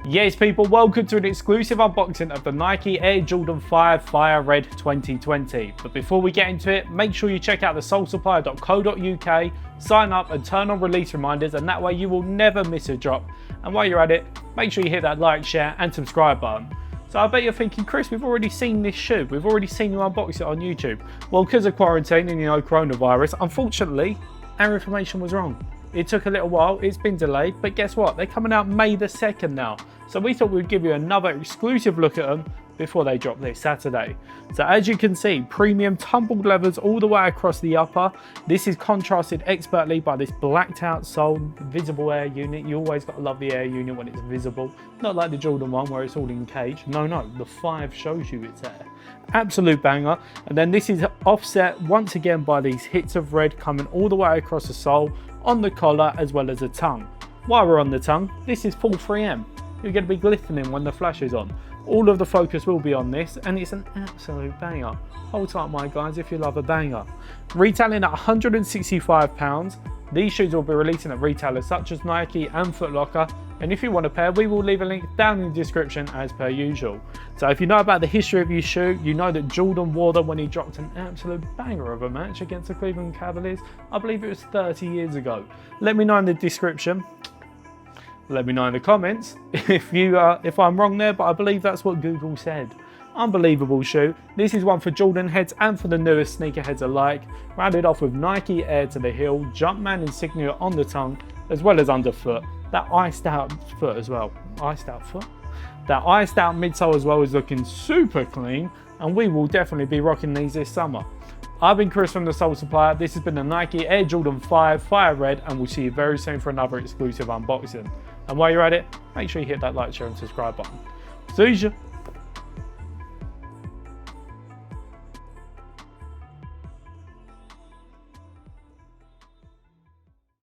Yes people, welcome to an exclusive unboxing of the Nike Air Jordan 5 Fire Red 2020. But before we get into it, make sure you check out the solesupplier.co.uk, sign up and turn on release reminders, and that way you will never miss a drop. And while you're at it, make sure you hit that like, share and subscribe button. So I bet you're thinking, Chris, we've already seen this shoe. We've already seen you unbox it on YouTube. Well, because of quarantine and coronavirus, unfortunately, our information was wrong. It took a little while, it's been delayed, but guess what? They're coming out May the 2nd now. So we thought we'd give you another exclusive look at them before they drop this Saturday. So as you can see, premium tumbled levers all the way across the upper. This is contrasted expertly by this blacked out sole, visible air unit. You always got to love the air unit when it's visible. Not like the Jordan 1 where it's all in cage. No, the 5 shows you it's there. Absolute banger. And then this is offset once again by these hits of red coming all the way across the sole, on the collar as well as the tongue. While we're on the tongue, this is full 3M. You're going to be glistening when the flash is on. All of the focus will be on this and it's an absolute banger. Hold tight my guys if you love a banger. Retailing at £165, these shoes will be releasing at retailers such as Nike and Foot Locker, and if you want a pair we will leave a link down in the description as per usual. So if you know about the history of your shoe, you know that Jordan wore them when he dropped an absolute banger of a match against the Cleveland Cavaliers. I believe it was 30 years ago. Let me know in the description. Let me know in the comments if I'm wrong there, but I believe that's what Google said. Unbelievable shoe. This is one for Jordan heads and for the newest sneakerheads alike. Rounded off with Nike Air to the heel, Jumpman insignia on the tongue, as well as underfoot. That iced out foot as well. Iced out foot? That iced out midsole as well is looking super clean, and we will definitely be rocking these this summer. I've been Chris from the Sole Supplier. This has been the Nike Air Jordan 5 Fire Red, and we'll see you very soon for another exclusive unboxing. And while you're at it, make sure you hit that like, share and subscribe button. See ya!